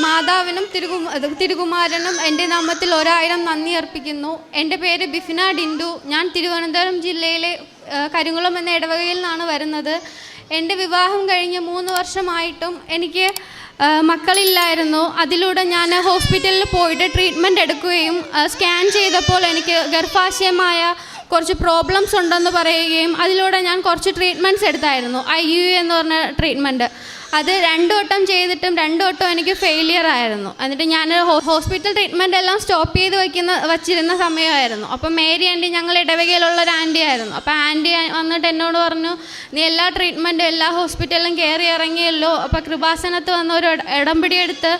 മാതാവിനും തിരുകുമാരനും എൻ്റെ നാമത്തിൽ 1000 നന്ദി അർപ്പിക്കുന്നു. എൻ്റെ പേര് ബിഫിന ഡിൻഡു. ഞാൻ തിരുവനന്തപുരം ജില്ലയിലെ കരിങ്കുളം എന്ന ഇടവകയിൽ നിന്നാണ് വരുന്നത്. എൻ്റെ വിവാഹം കഴിഞ്ഞ് 3 വർഷമായിട്ടും എനിക്ക് മക്കളില്ലായിരുന്നു. അതിലൂടെ ഞാൻ ഹോസ്പിറ്റലിൽ പോയിട്ട് ട്രീറ്റ്മെൻറ്റ് എടുക്കുകയും സ്കാൻ ചെയ്തപ്പോൾ എനിക്ക് ഗർഭാശയമായ കുറച്ച് പ്രോബ്ലംസ് ഉണ്ടെന്ന് പറയുകയും അതിലൂടെ ഞാൻ കുറച്ച് ട്രീറ്റ്മെൻറ്റ്സ് എടുത്തായിരുന്നു. IUI എന്ന് പറഞ്ഞ ട്രീറ്റ്മെൻറ്റ്. അത് 2 വട്ടം ചെയ്തിട്ടും 2 വട്ടം എനിക്ക് ഫെയിലിയർ ആയിരുന്നു. എന്നിട്ട് ഞാൻ ഹോസ്പിറ്റൽ ട്രീറ്റ്മെൻറ്റ് എല്ലാം സ്റ്റോപ്പ് ചെയ്ത് വച്ചിരുന്ന സമയമായിരുന്നു. അപ്പം മേരി ആൻറ്റി ഞങ്ങൾ ഇടവകയിലുള്ളൊരു ആൻറ്റി ആയിരുന്നു. അപ്പോൾ ആൻറ്റി വന്നിട്ട് എന്നോട് പറഞ്ഞു, നീ എല്ലാ ട്രീറ്റ്മെൻറ്റും എല്ലാ ഹോസ്പിറ്റലിലും കയറി ഇറങ്ങിയല്ലോ, അപ്പോൾ കൃപാസനത്ത് വന്ന് ഒരു ഇടംപിടിയെടുത്ത്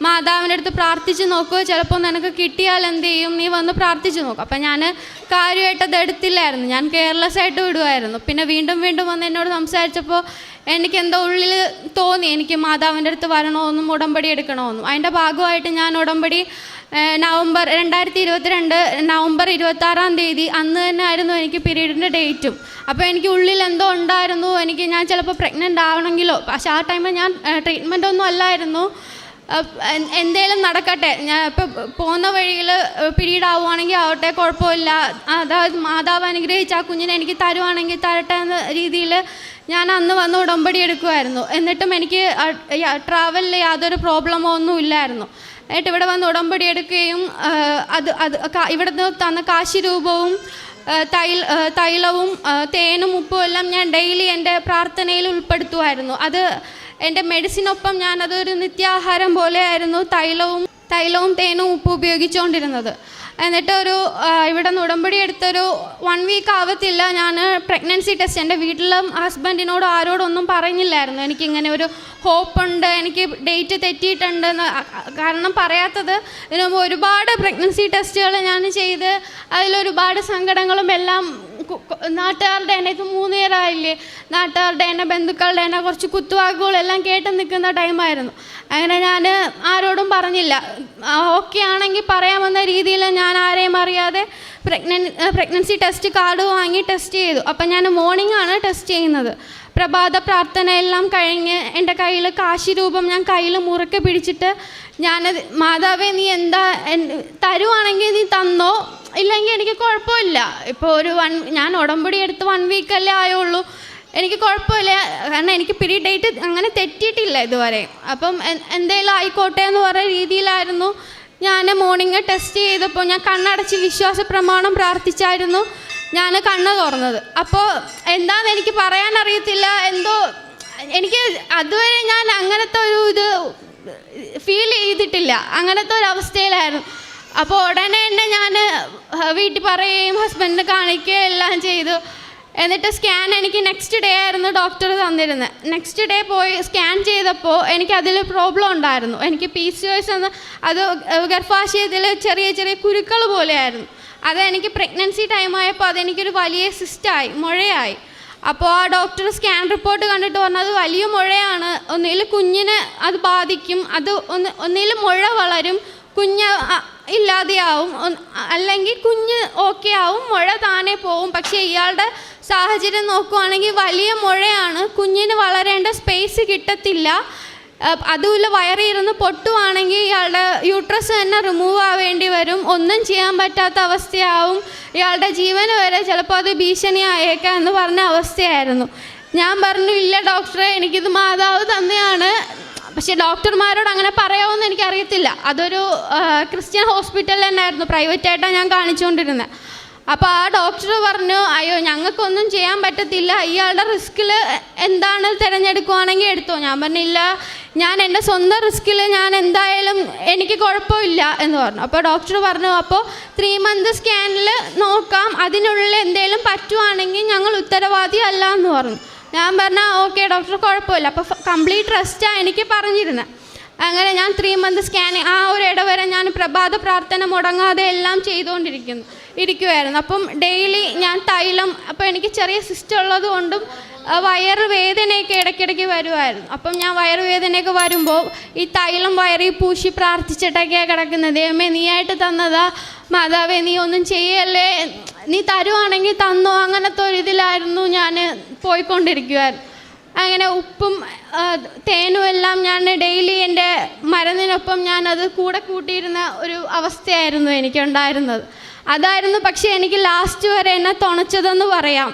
മാതാവിൻ്റെ അടുത്ത് പ്രാർത്ഥിച്ച് നോക്കുക, ചിലപ്പോൾ നിനക്ക് കിട്ടിയാൽ എന്ത് ചെയ്യും, നീ വന്ന് പ്രാർത്ഥിച്ച് നോക്കും. അപ്പം ഞാൻ കാര്യമായിട്ടത് എടുത്തില്ലായിരുന്നു, ഞാൻ കെയർലെസ് ആയിട്ട് വിടുമായിരുന്നു. പിന്നെ വീണ്ടും വന്ന് എന്നോട് സംസാരിച്ചപ്പോൾ എനിക്കെന്തോ ഉള്ളിൽ തോന്നി, എനിക്ക് മാതാവിൻ്റെ അടുത്ത് വരണമെന്നും ഉടമ്പടി എടുക്കണമെന്നും. അതിൻ്റെ ഭാഗമായിട്ട് ഞാൻ ഉടമ്പടി 2022 നവംബർ 26-ാം തീയതി അന്ന് തന്നെ ആയിരുന്നു എനിക്ക് പീരീഡിൻ്റെ ഡേറ്റും. അപ്പോൾ എനിക്ക് ഉള്ളിൽ എന്തോ ഉണ്ടായിരുന്നു, ഞാൻ ചിലപ്പോൾ പ്രഗ്നൻ്റ് ആവണമെങ്കിലോ. പക്ഷേ ആ ടൈമിൽ ഞാൻ ട്രീറ്റ്മെൻ്റ് ഒന്നും അല്ലായിരുന്നു. എന്തേലും നടക്കട്ടെ, ഞാൻ ഇപ്പോൾ പോകുന്ന വഴിയിൽ പീരീഡ് ആവുകയാണെങ്കിൽ ആവട്ടെ, കുഴപ്പമില്ല, അതായത് മാതാവ് അനുഗ്രഹിച്ച് ആ കുഞ്ഞിനെ എനിക്ക് തരുവാണെങ്കിൽ തരട്ടെ എന്ന രീതിയിൽ ഞാൻ അന്ന് വന്ന് ഉടമ്പടി എടുക്കുമായിരുന്നു. എന്നിട്ടും എനിക്ക് ട്രാവലിൽ യാതൊരു പ്രോബ്ലമോ ഒന്നും ഇല്ലായിരുന്നു. എന്നിട്ട് ഇവിടെ വന്ന് ഉടമ്പടി എടുക്കുകയും ഇവിടെ നിന്ന് തന്ന കാശി രൂപവും തൈലവും തേനും ഉപ്പും എല്ലാം ഞാൻ ഡെയിലി എൻ്റെ പ്രാർത്ഥനയിൽ ഉൾപ്പെടുത്തുമായിരുന്നു. അത് എൻ്റെ മെഡിസിനൊപ്പം ഞാനതൊരു നിത്യാഹാരം പോലെയായിരുന്നു തൈലവും തേനും ഉപ്പും ഉപയോഗിച്ചുകൊണ്ടിരുന്നത്. എന്നിട്ട് ഇവിടെ നിന്ന് ഉടമ്പടി എടുത്തൊരു 1 വീക്ക് ആവത്തില്ല ഞാൻ പ്രഗ്നൻസി ടെസ്റ്റ് എൻ്റെ വീട്ടിലും ഹസ്ബൻഡിനോടും ആരോടൊന്നും പറഞ്ഞില്ലായിരുന്നു. എനിക്കിങ്ങനെ ഒരു ഹോപ്പുണ്ട്, എനിക്ക് ഡേറ്റ് തെറ്റിയിട്ടുണ്ടെന്ന്. കാരണം പറയാത്തത്, ഇതിനു മുമ്പ് ഒരുപാട് പ്രഗ്നൻസി ടെസ്റ്റുകൾ ഞാൻ ചെയ്ത് അതിലൊരുപാട് സങ്കടങ്ങളും എല്ലാം നാട്ടുകാരുടെ തന്നെ, ഇത് 3 ഇയർ ആയില്ലേ, നാട്ടുകാരുടെ തന്നെ ബന്ധുക്കളുടെ തന്നെ കുറച്ച് കുത്തുവാക്കുകളെല്ലാം കേട്ട് നിൽക്കുന്ന ടൈമായിരുന്നു. അങ്ങനെ ഞാൻ ആരോടും പറഞ്ഞില്ല. ഓക്കെ ആണെങ്കിൽ പറയാമെന്ന രീതിയിൽ ഞാൻ ആരെയും അറിയാതെ പ്രഗ്നൻസി ടെസ്റ്റ് കാർഡ് വാങ്ങി ടെസ്റ്റ് ചെയ്തു. അപ്പം ഞാൻ മോർണിംഗാണ് ടെസ്റ്റ് ചെയ്യുന്നത്. പ്രഭാത പ്രാർത്ഥന എല്ലാം കഴിഞ്ഞ് എൻ്റെ കയ്യിൽ കാശി രൂപം ഞാൻ കയ്യിൽ മുറുക്കെ പിടിച്ചിട്ട് മാതാവേ, നീ എന്താ തരുവാണെങ്കിൽ നീ തന്നോ, ഇല്ലെങ്കിൽ എനിക്ക് കുഴപ്പമില്ല. ഇപ്പോൾ ഞാൻ ഉടമ്പടി എടുത്ത് 1 വീക്കല്ലേ ആയുള്ളൂ, എനിക്ക് കുഴപ്പമില്ല. കാരണം എനിക്ക് പീരീഡ് ഡേറ്റ് അങ്ങനെ തെറ്റിയിട്ടില്ല ഇതുവരെ. അപ്പം എന്തെങ്കിലും ആയിക്കോട്ടെ എന്ന് പറയുന്ന രീതിയിലായിരുന്നു ഞാൻ മോർണിംഗ് ടെസ്റ്റ് ചെയ്തപ്പോൾ. ഞാൻ കണ്ണടച്ച് വിശ്വാസ പ്രമാണം പ്രാർത്ഥിച്ചായിരുന്നു ഞാൻ കണ്ണ് തുറന്നത്. അപ്പോൾ എന്താണെന്ന് എനിക്ക് പറയാനറിയത്തില്ല, എന്തോ എനിക്ക് അതുവരെ ഞാൻ അങ്ങനത്തെ ഇത് ഫീൽ ചെയ്തിട്ടില്ല, അങ്ങനത്തെ ഒരു അവസ്ഥയിലായിരുന്നു. അപ്പോൾ ഉടനെ തന്നെ ഞാൻ വീട്ടിൽ പറയുകയും ഹസ്ബൻഡിനെ കാണിക്കുകയും എല്ലാം ചെയ്തു. എന്നിട്ട് സ്കാൻ എനിക്ക് നെക്സ്റ്റ് ഡേ ആയിരുന്നു ഡോക്ടർ തന്നിരുന്നത്. നെക്സ്റ്റ് ഡേ പോയി സ്കാൻ ചെയ്തപ്പോൾ എനിക്കതിൽ പ്രോബ്ലം ഉണ്ടായിരുന്നു. എനിക്ക് PCOS എന്ന അത് ഗർഭാശയത്തിൽ ചെറിയ കുരുക്കൾ പോലെയായിരുന്നു. അതെനിക്ക് പ്രഗ്നൻസി ടൈമായപ്പോൾ അതെനിക്കൊരു വലിയ സിസ്റ്റായി, മുഴയായി. അപ്പോൾ ആ ഡോക്ടർ സ്കാൻ റിപ്പോർട്ട് കണ്ടിട്ട് പറഞ്ഞത് വലിയ മുഴയാണ്, ഒന്നിൽ കുഞ്ഞിനെ അത് ബാധിക്കും, അത് ഒന്നിൽ മുഴ വളരും, കുഞ്ഞ് ഇല്ലാതെയാവും, അല്ലെങ്കിൽ കുഞ്ഞ് ഓക്കെ ആവും, മുഴ താനെ പോവും. പക്ഷേ ഇയാളുടെ സാഹചര്യം നോക്കുവാണെങ്കിൽ വലിയ മുഴയാണ്, കുഞ്ഞിന് വളരേണ്ട സ്പേസ് കിട്ടത്തില്ല. അതുമില്ല, വയറിയിരുന്ന് പൊട്ടുവാണെങ്കിൽ ഇയാളുടെ യൂട്രസ് തന്നെ റിമൂവ് ആവേണ്ടി വരും, ഒന്നും ചെയ്യാൻ പറ്റാത്ത അവസ്ഥയാവും, ഇയാളുടെ ജീവന് വരെ ചിലപ്പോൾ അത് ഭീഷണിയായേക്കാം എന്ന് പറഞ്ഞ അവസ്ഥയായിരുന്നു. ഞാൻ പറഞ്ഞു, ഇല്ല ഡോക്ടറെ, എനിക്കിത് മാതാവ് തന്നെയാണ്. പക്ഷേ ഡോക്ടർമാരോട് അങ്ങനെ പറയാമെന്ന് എനിക്കറിയത്തില്ല. അതൊരു ക്രിസ്ത്യൻ ഹോസ്പിറ്റലിൽ തന്നെയായിരുന്നു, പ്രൈവറ്റായിട്ടാണ് ഞാൻ കാണിച്ചുകൊണ്ടിരുന്നത്. അപ്പോൾ ആ ഡോക്ടർ പറഞ്ഞു, അയ്യോ ഞങ്ങൾക്കൊന്നും ചെയ്യാൻ പറ്റത്തില്ല, ഇയാളുടെ റിസ്കിൽ എന്താണ് തിരഞ്ഞെടുക്കുവാണെങ്കിൽ എടുത്തോ. ഞാൻ പറഞ്ഞില്ല, ഞാൻ എൻ്റെ സ്വന്തം റിസ്കിൽ ഞാൻ എന്തായാലും എനിക്ക് കുഴപ്പമില്ല എന്ന് പറഞ്ഞു. അപ്പോൾ ഡോക്ടർ പറഞ്ഞു, അപ്പോൾ 3 മന്ത് സ്കാനിൽ നോക്കാം, അതിനുള്ളിൽ എന്തെങ്കിലും പറ്റുവാണെങ്കിൽ ഞങ്ങൾ ഉത്തരവാദി അല്ല എന്ന് പറഞ്ഞു. ഞാൻ പറഞ്ഞാൽ ഓക്കെ ഡോക്ടർ, കുഴപ്പമില്ല. അപ്പോൾ കംപ്ലീറ്റ് റെസ്റ്റാണ് എനിക്ക് പറഞ്ഞിരുന്നത്. അങ്ങനെ ഞാൻ 3 മന്ത് സ്കാനിങ് ആ ഒരു ഇടവരെ ഞാൻ പ്രഭാത പ്രാർത്ഥന മുടങ്ങാതെ എല്ലാം ഇരിക്കുമായിരുന്നു. അപ്പം ഡെയിലി ഞാൻ തൈലം, അപ്പോൾ എനിക്ക് ചെറിയ സിസ്റ്റം ഉള്ളത് കൊണ്ടും വയറുവേദനയൊക്കെ ഇടയ്ക്കിടയ്ക്ക് വരുമായിരുന്നു. അപ്പം ഞാൻ വയറുവേദനയൊക്കെ വരുമ്പോൾ ഈ തൈലം വയറിൽ പൂശി പ്രാർത്ഥിച്ചിട്ടൊക്കെയാണ് കിടക്കുന്നത്. ദൈവമേ, നീയായിട്ട് തന്നതാ, മാതാവേ നീ ഒന്നും ചെയ്യല്ലേ, നീ തരുവാണെങ്കിൽ തന്നോ, അങ്ങനത്തെ ഒരു ഇതിലായിരുന്നു ഞാൻ പോയിക്കൊണ്ടിരിക്കുമായിരുന്നു. അങ്ങനെ ഉപ്പും തേനും എല്ലാം ഞാൻ ഡെയിലി എൻ്റെ കഴിഞ്ഞപ്പം ഞാനത് കൂടെ കൂട്ടിയിരുന്ന ഒരു അവസ്ഥയായിരുന്നു എനിക്കുണ്ടായിരുന്നത്. അതായിരുന്നു പക്ഷേ എനിക്ക് ലാസ്റ്റ് വരെ എന്നെ തുണച്ചതെന്ന് പറയാം.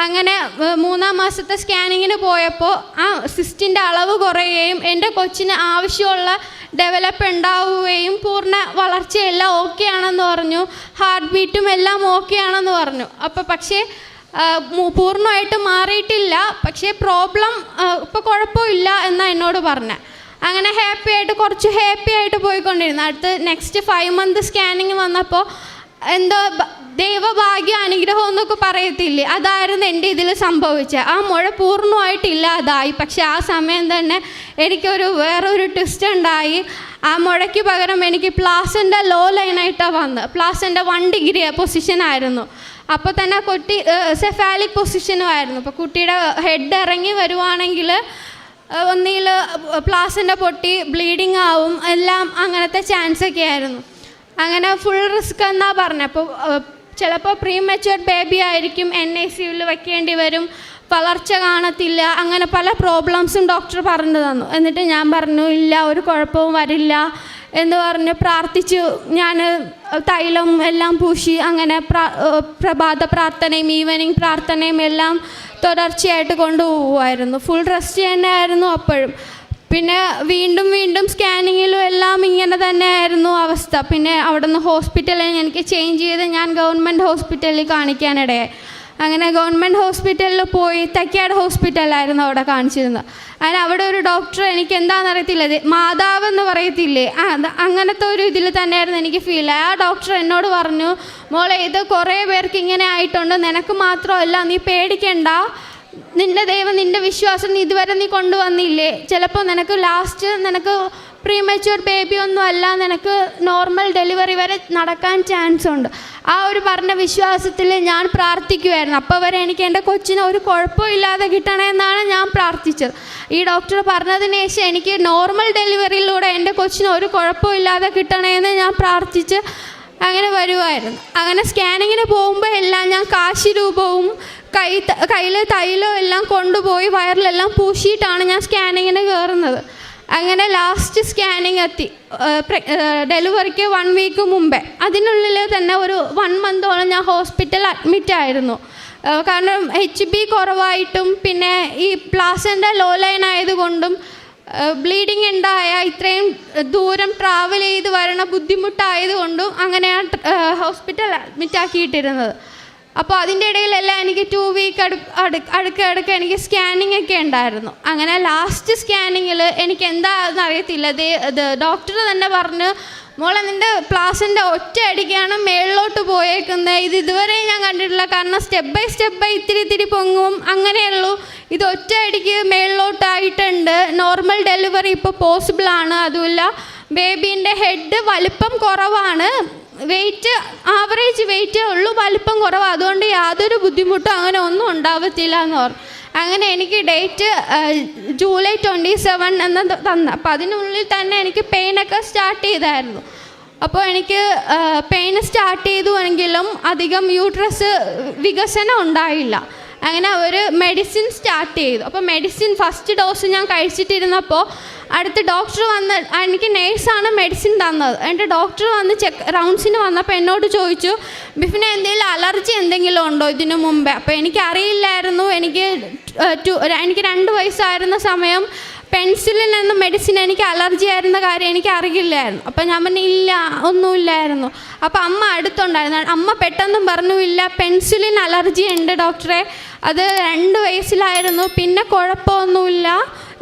അങ്ങനെ 3-ാം മാസത്തെ സ്കാനിങ്ങിന് പോയപ്പോൾ ആ സിസ്റ്റിൻ്റെ അളവ് കുറയുകയും എൻ്റെ കൊച്ചിന് ആവശ്യമുള്ള ഡെവലപ്പ് ഉണ്ടാവുകയും പൂർണ്ണ വളർച്ചയെല്ലാം ഓക്കെ ആണെന്ന് പറഞ്ഞു. ഹാർട്ട് ബീറ്റും എല്ലാം ഓക്കെ ആണെന്ന് പറഞ്ഞു. അപ്പോൾ പക്ഷേ പൂർണ്ണമായിട്ട് മാറിയിട്ടില്ല, പക്ഷേ പ്രോബ്ലം ഇപ്പോൾ കുഴപ്പമില്ല എന്നാണ് എന്നോട് പറഞ്ഞത്. അങ്ങനെ കുറച്ച് ഹാപ്പി ആയിട്ട് പോയിക്കൊണ്ടിരുന്നു. അടുത്ത് നെക്സ്റ്റ് 5 മന്ത് സ്കാനിങ് വന്നപ്പോൾ എന്തോ ദൈവഭാഗ്യ അനുഗ്രഹം എന്നൊക്കെ പറയത്തില്ലേ, അതായിരുന്നു എൻ്റെ ഇതിൽ സംഭവിച്ചത്. ആ മുഴ പൂർണ്ണമായിട്ടില്ലാതായി. പക്ഷെ ആ സമയം തന്നെ എനിക്കൊരു വേറൊരു ട്വിസ്റ്റ് ഉണ്ടായി. ആ മുഴയ്ക്ക് പകരം എനിക്ക് പ്ലാസൻ്റ ലോ ലൈനായിട്ടാണ് വന്നത്. പ്ലാസൻ്റ 1 ഡിഗ്രി പൊസിഷനായിരുന്നു. അപ്പോൾ തന്നെ കുട്ടി സെഫാലിക് പൊസിഷനും ആയിരുന്നു. അപ്പോൾ കുട്ടിയുടെ ഹെഡ് ഇറങ്ങി വരുവാണെങ്കിൽ ഒന്നിൽ പ്ലാസൻ്റ പൊട്ടി ബ്ലീഡിങ് ആവും, എല്ലാം അങ്ങനത്തെ ചാൻസൊക്കെ ആയിരുന്നു. അങ്ങനെ ഫുൾ റിസ്ക് എന്നാണ് പറഞ്ഞത്. അപ്പോൾ ചിലപ്പോൾ പ്രീ മെച്യൂർഡ് ബേബി ആയിരിക്കും, NICUവിൽ വയ്ക്കേണ്ടി വരും, വളർച്ച കാണത്തില്ല, അങ്ങനെ പല പ്രോബ്ലംസും ഡോക്ടർ പറഞ്ഞു തന്നു. എന്നിട്ട് ഞാൻ പറഞ്ഞു ഇല്ല, ഒരു കുഴപ്പവും വരില്ല എന്ന് പറഞ്ഞ് പ്രാർത്ഥിച്ചു. ഞാൻ തൈലം എല്ലാം പൂശി അങ്ങനെ പ്രഭാത പ്രാർത്ഥനയും ഈവനിങ് പ്രാർത്ഥനയും എല്ലാം തുടർച്ചയായിട്ട് കൊണ്ടുപോകുമായിരുന്നു. ഫുൾ റെസ്റ്റ് തന്നെയായിരുന്നു അപ്പോഴും. പിന്നെ വീണ്ടും സ്കാനിങ്ങിലും എല്ലാം ഇങ്ങനെ തന്നെയായിരുന്നു അവസ്ഥ. പിന്നെ അവിടെ നിന്ന് ഹോസ്പിറ്റലിൽ എനിക്ക് ചേഞ്ച് ചെയ്ത് ഞാൻ ഗവൺമെൻറ് ഹോസ്പിറ്റലിൽ കാണിക്കാനിടയായി. അങ്ങനെ ഗവൺമെൻറ് ഹോസ്പിറ്റലിൽ പോയി, തൈക്കാട് ഹോസ്പിറ്റലായിരുന്നു അവിടെ കാണിച്ചിരുന്നത്. അങ്ങനെ അവിടെ ഒരു ഡോക്ടർ, എനിക്ക് എന്താണെന്ന് അറിയത്തില്ല, മാതാവ് എന്ന് പറയത്തില്ലേ, അങ്ങനത്തെ ഒരു ഇതിൽ തന്നെയായിരുന്നു എനിക്ക് ഫീൽ. ആ ഡോക്ടർ എന്നോട് പറഞ്ഞു, മോളെ ഇത് കുറേ പേർക്ക് ഇങ്ങനെ ആയിട്ടുണ്ട്, നിനക്ക് മാത്രമല്ല, നീ പേടിക്കണ്ട, നിൻ്റെ ദൈവം നിൻ്റെ വിശ്വാസം ഇതുവരെ നീ കൊണ്ടുവന്നില്ലേ, ചിലപ്പോൾ നിനക്ക് പ്രീ മെച്യൂർ ബേബി ഒന്നും അല്ല, നിനക്ക് നോർമൽ ഡെലിവറി വരെ നടക്കാൻ ചാൻസ് ഉണ്ട്. ആ ഒരു പറഞ്ഞ വിശ്വാസത്തിൽ ഞാൻ പ്രാർത്ഥിക്കുമായിരുന്നു. അപ്പോൾ വരെ എനിക്ക് എൻ്റെ കൊച്ചിന് ഒരു കുഴപ്പമില്ലാതെ കിട്ടണമെന്നാണ് ഞാൻ പ്രാർത്ഥിച്ചത്. ഈ ഡോക്ടർ പറഞ്ഞതിന് ശേഷം എനിക്ക് നോർമൽ ഡെലിവറിയിലൂടെ എൻ്റെ കൊച്ചിന് ഒരു കുഴപ്പമില്ലാതെ കിട്ടണമെന്ന് ഞാൻ പ്രാർത്ഥിച്ച് അങ്ങനെ വരുമായിരുന്നു. അങ്ങനെ സ്കാനിങ്ങിന് പോകുമ്പോൾ എല്ലാം ഞാൻ കാശി രൂപവും കയ്യിൽ തൈലവും എല്ലാം കൊണ്ടുപോയി വയറിലെല്ലാം പൂശിയിട്ടാണ് ഞാൻ സ്കാനിങ്ങിന് കയറുന്നത്. അങ്ങനെ ലാസ്റ്റ് സ്കാനിങ് എത്തി, ഡെലിവറിക്ക് 1 വീക്ക് മുമ്പേ. അതിനുള്ളിൽ തന്നെ ഒരു 1 മന്തോളം ഞാൻ ഹോസ്പിറ്റലിൽ അഡ്മിറ്റായിരുന്നു. കാരണം HB കുറവായിട്ടും പിന്നെ ഈ പ്ലാസൻ്റ ലോ ലൈൻ ആയതുകൊണ്ടും ബ്ലീഡിങ് ഉണ്ടായ ഇത്രയും ദൂരം ട്രാവൽ ചെയ്ത് വരണ ബുദ്ധിമുട്ടായതുകൊണ്ടും അങ്ങനെയാണ് ഹോസ്പിറ്റൽ അഡ്മിറ്റാക്കിയിട്ടിരുന്നത്. അപ്പോൾ അതിൻ്റെ ഇടയിലെല്ലാം എനിക്ക് 2 വീക്ക് അടുക്ക എനിക്ക് സ്കാനിങ് ഒക്കെ ഉണ്ടായിരുന്നു. അങ്ങനെ ലാസ്റ്റ് സ്കാനിങ്ങിൽ എനിക്ക് എന്താണെന്ന് അറിയത്തില്ല, ഡോക്ടർ തന്നെ പറഞ്ഞു, മോളെ നിൻ്റെ പ്ലാസൻ്റ ഒറ്റ അടിക്കാണ് മേളിലോട്ട് പോയേക്കുന്നത്, ഇതുവരെ ഞാൻ കണ്ടിട്ടില്ല, കാരണം സ്റ്റെപ്പ് ബൈ ഇത്തിരി പൊങ്ങും, അങ്ങനെയുള്ളൂ, ഇത് ഒറ്റ അടിക്ക് മേളിലോട്ടായിട്ടുണ്ട്, നോർമൽ ഡെലിവറി ഇപ്പോൾ പോസിബിളാണ്, അതുമില്ല ബേബീൻ്റെ ഹെഡ് വലിപ്പം കുറവാണ്, വെയിറ്റ് ആവറേജ് വെയിറ്റേ ഉള്ളൂ, വലിപ്പം കുറവ്, അതുകൊണ്ട് യാതൊരു ബുദ്ധിമുട്ടും അങ്ങനെ ഒന്നും ഉണ്ടാവത്തില്ല എന്ന് പറഞ്ഞു. അങ്ങനെ എനിക്ക് ഡേറ്റ് ജൂലൈ 27 എന്ന് തന്നു. അപ്പോൾ അതിനുള്ളിൽ തന്നെ എനിക്ക് പെയിനൊക്കെ സ്റ്റാർട്ട് ചെയ്തായിരുന്നു. അപ്പോൾ എനിക്ക് പെയിൻ സ്റ്റാർട്ട് ചെയ്തുവെങ്കിലും അധികം യൂട്രസ് വികസനം ഉണ്ടായില്ല. അങ്ങനെ ഒരു മെഡിസിൻ സ്റ്റാർട്ട് ചെയ്തു. അപ്പോൾ മെഡിസിൻ ഫസ്റ്റ് ഡോസ് ഞാൻ കഴിച്ചിട്ടിരുന്നപ്പോൾ അടുത്ത് ഡോക്ടർ വന്ന്, എനിക്ക് നേഴ്സാണ് മെഡിസിൻ തന്നത്. എൻ്റെ ഡോക്ടർ വന്ന് റൗണ്ട്സിന് വന്നപ്പോൾ എന്നോട് ചോദിച്ചു, ബിഫിന് എന്തെങ്കിലും അലർജി എന്തെങ്കിലും ഉണ്ടോ ഇതിനു മുമ്പേ? അപ്പോൾ എനിക്കറിയില്ലായിരുന്നു. എനിക്ക് 2 വയസ്സായിരുന്ന സമയം പെൻസിലിൻ എന്ന മെഡിസിൻ എനിക്ക് അലർജി ആയിരുന്ന കാര്യം എനിക്ക് അറിയില്ലായിരുന്നു. അപ്പം ഞാൻ പറഞ്ഞു ഇല്ല, ഒന്നുമില്ലായിരുന്നു. അപ്പോൾ അമ്മ അടുത്തുണ്ടായിരുന്നു. അമ്മ പെട്ടെന്ന് പറഞ്ഞു, ഇല്ല പെൻസിലിൻ അലർജി ഉണ്ട് ഡോക്ടറെ, അത് 2 വയസ്സിലായിരുന്നു, പിന്നെ കുഴപ്പമൊന്നുമില്ല,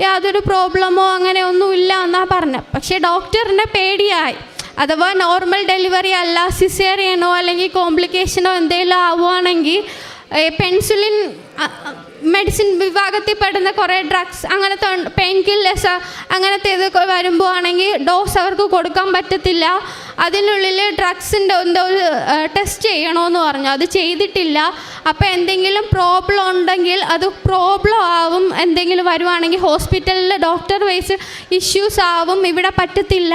യാതൊരു പ്രോബ്ലമോ അങ്ങനെ ഒന്നുമില്ല എന്നാണ് പറഞ്ഞത്. പക്ഷേ ഡോക്ടറിൻ്റെ പേടിയായി, അഥവാ നോർമൽ ഡെലിവറി അല്ല സിസേറിയനോ അല്ലെങ്കിൽ കോംപ്ലിക്കേഷനോ എന്തെങ്കിലും ആവുകയാണെങ്കിൽ പെൻസിലിൻ മെഡിസിൻ വിഭാഗത്തിൽ പെടുന്ന കുറേ ഡ്രഗ്സ്, അങ്ങനത്തെ പെയിൻ കില്ലേഴ്സ് അങ്ങനത്തെ ഇത് വരുമ്പോൾ ആണെങ്കിൽ ഡോസ് അവർക്ക് കൊടുക്കാൻ പറ്റത്തില്ല. അതിനുള്ളിൽ ഡ്രഗ്സിൻ്റെ എന്തോ ഒരു ടെസ്റ്റ് ചെയ്യണമെന്ന് പറഞ്ഞു, അത് ചെയ്തിട്ടില്ല. അപ്പോൾ എന്തെങ്കിലും പ്രോബ്ലം ഉണ്ടെങ്കിൽ അത് പ്രോബ്ലം ആവും, എന്തെങ്കിലും വരുവാണെങ്കിൽ ഹോസ്പിറ്റലിൽ ഡോക്ടർ വൈസ് ഇഷ്യൂസ് ആവും, ഇവിടെ പറ്റത്തില്ല,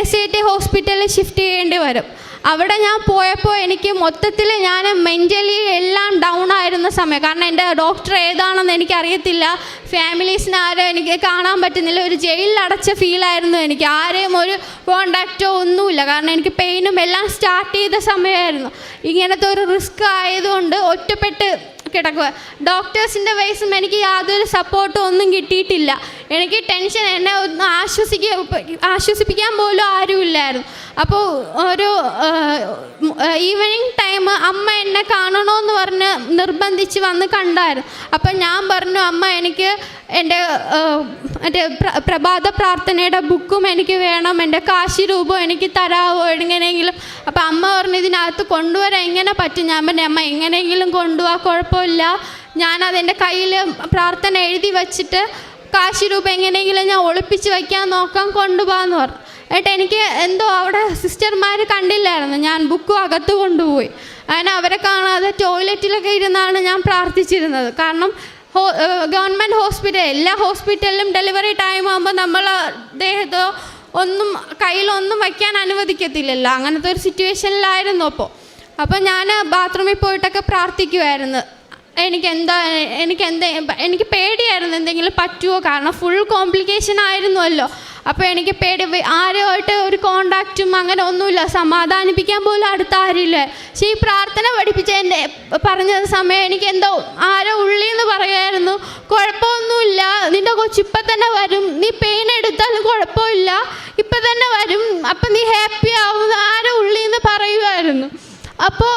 SAT ഹോസ്പിറ്റലിൽ ഷിഫ്റ്റ് ചെയ്യേണ്ടി വരും. അവിടെ ഞാൻ പോയപ്പോൾ എനിക്ക് മൊത്തത്തിൽ ഞാൻ മെൻ്റലി എല്ലാം ഡൗൺ ആയിരുന്ന സമയം. കാരണം എൻ്റെ ഡോക്ടർ ഏതാണെന്ന് എനിക്കറിയത്തില്ല, ഫാമിലീസിന് ആരും എനിക്ക് കാണാൻ പറ്റുന്നില്ല, ഒരു ജയിലിൽ അടച്ച ഫീലായിരുന്നു എനിക്ക്. ആരെയും ഒരു കോണ്ടാക്റ്റോ ഒന്നുമില്ല. കാരണം എനിക്ക് പെയിനും എല്ലാം സ്റ്റാർട്ട് ചെയ്ത സമയമായിരുന്നു. ഇങ്ങനത്തെ ഒരു റിസ്ക് ആയതുകൊണ്ട് ഒറ്റപ്പെട്ട് കിടക്കുക. ഡോക്ടേഴ്സിൻ്റെ വയസ്സും എനിക്ക് യാതൊരു സപ്പോർട്ടും ഒന്നും കിട്ടിയിട്ടില്ല. എനിക്ക് ടെൻഷൻ, എന്നെ ഒന്ന് ആശ്വസിപ്പിക്കാൻ പോലും ആരുമില്ലായിരുന്നു. അപ്പോൾ ഒരു ഈവനിങ് ടൈം അമ്മ എന്നെ കാണണമെന്ന് പറഞ്ഞ് നിർബന്ധിച്ച് വന്ന് കണ്ടായിരുന്നു. അപ്പം ഞാൻ പറഞ്ഞു, അമ്മ എനിക്ക് എൻ്റെ പ്രഭാത പ്രാർത്ഥനയുടെ ബുക്കും എനിക്ക് വേണം, എൻ്റെ കാശി രൂപം എനിക്ക് തരാമോ എങ്ങനെയെങ്കിലും. അപ്പം അമ്മ പറഞ്ഞു, ഇതിനകത്ത് കൊണ്ടുവരാൻ എങ്ങനെ പറ്റും? ഞാൻ പറഞ്ഞു, അമ്മ എങ്ങനെയെങ്കിലും കൊണ്ടുപോകാൻ കുഴപ്പമില്ല, ഞാനതെൻ്റെ കയ്യിൽ പ്രാർത്ഥന എഴുതി വച്ചിട്ട് കാശി രൂപം എങ്ങനെയെങ്കിലും ഞാൻ ഒളിപ്പിച്ച് വയ്ക്കാൻ നോക്കാം, കൊണ്ടുപോകാമെന്ന് പറഞ്ഞു. എന്നിട്ട് എനിക്ക് എന്തോ അവിടെ സിസ്റ്റർമാർ കണ്ടില്ലായിരുന്നു, ഞാൻ ബുക്കും അകത്ത് കൊണ്ടുപോയി. അങ്ങനെ അവരെ കാണാതെ ടോയ്ലറ്റിലൊക്കെ ഇരുന്നാണ് ഞാൻ പ്രാർത്ഥിച്ചിരുന്നത്. കാരണം ഗവൺമെൻറ് ഹോസ്പിറ്റൽ, എല്ലാ ഹോസ്പിറ്റലിലും ഡെലിവറി ടൈം ആകുമ്പോൾ നമ്മൾ ദേഹത്തോ ഒന്നും കയ്യിലൊന്നും വയ്ക്കാൻ അനുവദിക്കത്തില്ലല്ലോ. അങ്ങനത്തെ ഒരു സിറ്റുവേഷനിലായിരുന്നു. അപ്പോൾ ഞാൻ ബാത്റൂമിൽ പോയിട്ടൊക്കെ പ്രാർത്ഥിക്കുമായിരുന്നു. എനിക്ക് പേടിയായിരുന്നു എന്തെങ്കിലും പറ്റുമോ, കാരണം ഫുൾ കോംപ്ലിക്കേഷൻ ആയിരുന്നുവല്ലോ. അപ്പോൾ എനിക്ക് പേടി, ആരുമായിട്ട് ഒരു കോണ്ടാക്റ്റും അങ്ങനെ ഒന്നുമില്ല, സമാധാനിപ്പിക്കാൻ പോലും അടുത്ത ആരുമില്ല. പക്ഷേ ഈ പ്രാർത്ഥന പഠിപ്പിച്ച എൻ്റെ പറഞ്ഞ സമയം എനിക്ക് എന്തോ ആരോ ഉള്ളിൽ നിന്ന് പറയുമായിരുന്നു, കുഴപ്പമൊന്നുമില്ല, നിൻ്റെ കൊച്ചിപ്പം തന്നെ വരും, നീ പെയിൻ എടുത്താലും കുഴപ്പമില്ല, ഇപ്പം തന്നെ വരും, അപ്പം നീ ഹാപ്പി ആവും, ആരോ ഉള്ളിൽ നിന്ന് പറയുമായിരുന്നു. അപ്പോൾ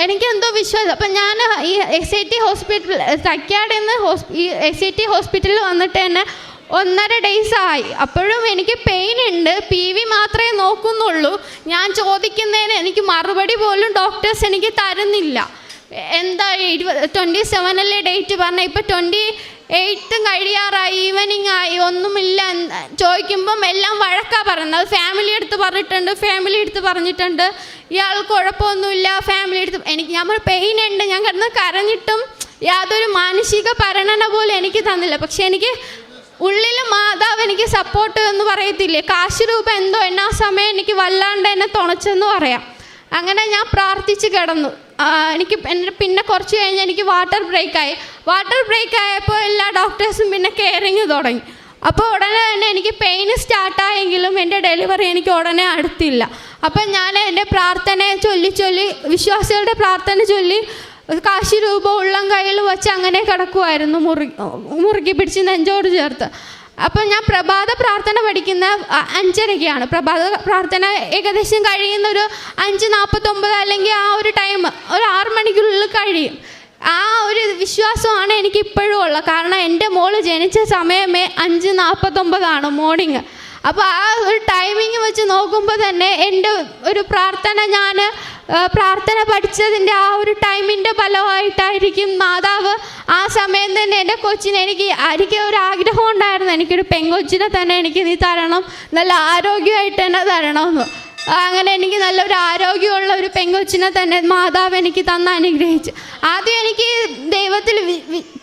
എനിക്കെന്തോ വിശ്വാസം. അപ്പം ഞാൻ ഈ SIT ഹോസ്പിറ്റൽ തൈക്കാടിൽ നിന്ന് ഈ SIT ഹോസ്പിറ്റലിൽ വന്നിട്ട് തന്നെ 1.5 days ആയി. അപ്പോഴും എനിക്ക് പെയിൻ ഉണ്ട്. PV മാത്രമേ നോക്കുന്നുള്ളൂ. ഞാൻ ചോദിക്കുന്നതിന് എനിക്ക് മറുപടി പോലും ഡോക്ടേഴ്സ് എനിക്ക് തരുന്നില്ല. എന്താ 27 ഡേറ്റ് പറഞ്ഞാൽ ഇപ്പം 28 കഴിയാറായി, ഈവനിങ് ആയി, ഒന്നുമില്ല. ചോദിക്കുമ്പം എല്ലാം വഴക്കാണ് പറയുന്നത്. ഫാമിലി അടുത്ത് പറഞ്ഞിട്ടുണ്ട്, ഇയാൾ കുഴപ്പമൊന്നുമില്ല, ഫാമിലി അടുത്ത്. ഞാൻ പെയിൻ ഉണ്ട്, ഞാൻ കിടന്ന് കരഞ്ഞിട്ടും യാതൊരു മാനസിക പരിഗണന പോലും എനിക്ക് തന്നില്ല. പക്ഷെ എനിക്ക് ഉള്ളിൽ മാതാവ് എനിക്ക് സപ്പോർട്ട് എന്ന് പറയത്തില്ലേ, കാശ് രൂപ എന്തോ എന്നാ സമയം എനിക്ക് വല്ലാണ്ട് എന്നെ തുണച്ചെന്ന് പറയാം. അങ്ങനെ ഞാൻ പ്രാർത്ഥിച്ച് കിടന്നു. പിന്നെ കുറച്ച് കഴിഞ്ഞ് എനിക്ക് വാട്ടർ ബ്രേക്ക് ആയപ്പോൾ എല്ലാ ഡോക്ടേഴ്സും പിന്നെ കെയറിങ് തുടങ്ങി. അപ്പോൾ ഉടനെ തന്നെ എനിക്ക് പെയിൻ സ്റ്റാർട്ടായെങ്കിലും എൻ്റെ ഡെലിവറി എനിക്ക് ഉടനെ അടുത്തില്ല. അപ്പം ഞാൻ എൻ്റെ പ്രാർത്ഥനയെ ചൊല്ലി വിശ്വാസികളുടെ പ്രാർത്ഥന ചൊല്ലി കാശി രൂപ ഉള്ളം കയ്യിൽ വെച്ച് അങ്ങനെ കിടക്കുമായിരുന്നു, മുറുക്കി പിടിച്ച് നെഞ്ചോട് ചേർത്ത്. അപ്പം ഞാൻ പ്രഭാത പ്രാർത്ഥന പഠിക്കുന്ന 5:30-ക്കാണ്. പ്രഭാത പ്രാർത്ഥന ഏകദേശം കഴിയുന്നൊരു 5:49 അല്ലെങ്കിൽ ആ ഒരു ടൈം, ഒരു 6 മണിക്കുള്ളിൽ കഴിയും. ആ ഒരു വിശ്വാസമാണ് എനിക്കിപ്പോഴും ഉള്ളത്. കാരണം എൻ്റെ മോള് ജനിച്ച സമയമേ 5:49 മോർണിംഗ്. അപ്പോൾ ആ ഒരു ടൈമിങ് വെച്ച് നോക്കുമ്പോൾ തന്നെ എൻ്റെ ഒരു പ്രാർത്ഥന, ഞാൻ പ്രാർത്ഥന പഠിച്ചതിൻ്റെ ആ ഒരു ടൈമിൻ്റെ ഫലമായിട്ടായിരിക്കും മാതാവ് ആ സമയം തന്നെ എൻ്റെ കൊച്ചിനെ എനിക്ക് ഒരു ആഗ്രഹം ഉണ്ടായിരുന്നു, എനിക്കൊരു പെങ്കൊച്ചിനെ തന്നെ എനിക്ക് നീ തരണം, നല്ല ആരോഗ്യമായിട്ട് തന്നെ തരണമെന്ന്. അങ്ങനെ എനിക്ക് നല്ലൊരു ആരോഗ്യമുള്ള ഒരു പെങ്കൊച്ചിനെ തന്നെ മാതാവ് എനിക്ക് തന്ന് അനുഗ്രഹിച്ചു. ആദ്യം എനിക്ക് ദൈവത്തിൽ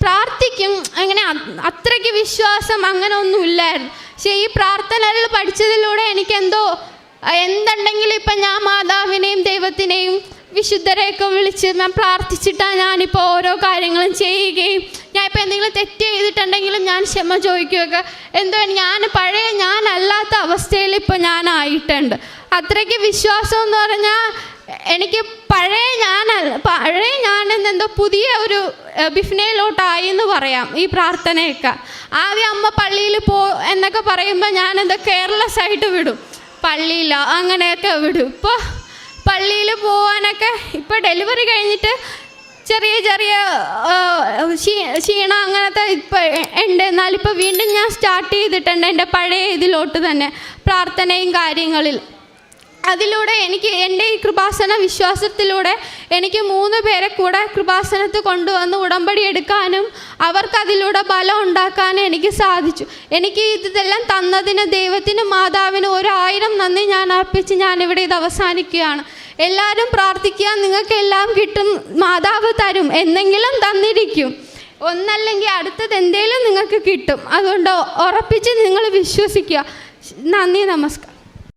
പ്രാർത്ഥിക്കും, അങ്ങനെ അത്രയ്ക്ക് വിശ്വാസം അങ്ങനെ ഒന്നും ഇല്ലായിരുന്നു. പക്ഷേ ഈ പ്രാർത്ഥനകൾ പഠിച്ചതിലൂടെ എനിക്കെന്തോ എന്തുണ്ടെങ്കിലും ഇപ്പം ഞാൻ മാതാവിനെയും ദൈവത്തിനെയും വിശുദ്ധരെയൊക്കെ വിളിച്ച് ഞാൻ പ്രാർത്ഥിച്ചിട്ടാണ് ഞാനിപ്പോൾ ഓരോ കാര്യങ്ങളും ചെയ്യുകയും, ഞാൻ ഇപ്പോൾ എന്തെങ്കിലും തെറ്റ് ചെയ്തിട്ടുണ്ടെങ്കിലും ഞാൻ ക്ഷമ ചോദിക്കുകയൊക്കെ, എന്തോ ഞാനല്ലാത്ത അവസ്ഥയിൽ ഇപ്പോൾ ഞാനായിട്ടുണ്ട്. അത്രയ്ക്ക് വിശ്വാസം എന്ന് പറഞ്ഞാൽ എനിക്ക് പഴയ ഞാനെന്തോ പുതിയ ഒരു ബിഫ്നയിലോട്ടായി എന്ന് പറയാം ഈ പ്രാർത്ഥനയൊക്കെ. ആദ്യം അമ്മ പള്ളിയിൽ എന്നൊക്കെ പറയുമ്പോൾ ഞാനെന്തോ കെയർലെസ് ആയിട്ട് വിടും, പള്ളിയില്ല അങ്ങനെയൊക്കെ വിടും. ഇപ്പോൾ പള്ളിയിൽ പോകാനൊക്കെ ഇപ്പോൾ ഡെലിവറി കഴിഞ്ഞിട്ട് ചെറിയ ക്ഷീണം അങ്ങനത്തെ ഇപ്പോൾ ഉണ്ട്. എന്നാലിപ്പോൾ വീണ്ടും ഞാൻ സ്റ്റാർട്ട് ചെയ്തിട്ടുണ്ട് എൻ്റെ പഴയ ഇതിലോട്ട് തന്നെ പ്രാർത്ഥനയും കാര്യങ്ങളിൽ. അതിലൂടെ എനിക്ക് എൻ്റെ ഈ കൃപാസന വിശ്വാസത്തിലൂടെ എനിക്ക് 3 പേരെ കൂടെ കൃപാസനത്ത് കൊണ്ടുവന്ന് ഉടമ്പടി എടുക്കാനും അവർക്കതിലൂടെ ബലം ഉണ്ടാക്കാനും എനിക്ക് സാധിച്ചു. എനിക്ക് ഇതെല്ലാം തന്നതിന് ദൈവത്തിനും മാതാവിനും 1000 നന്ദി ഞാൻ അർപ്പിച്ച് ഞാനിവിടെ ഇത് അവസാനിക്കുകയാണ്. എല്ലാവരും പ്രാർത്ഥിക്കുക, നിങ്ങൾക്കെല്ലാം കിട്ടും, മാതാവ് തരും, എന്തെങ്കിലും തന്നിരിക്കും, ഒന്നല്ലെങ്കിൽ അടുത്തത് എന്തെങ്കിലും നിങ്ങൾക്ക് കിട്ടും. അതുകൊണ്ട് ഉറപ്പിച്ച് നിങ്ങൾ വിശ്വസിക്കുക. നന്ദി, നമസ്കാരം.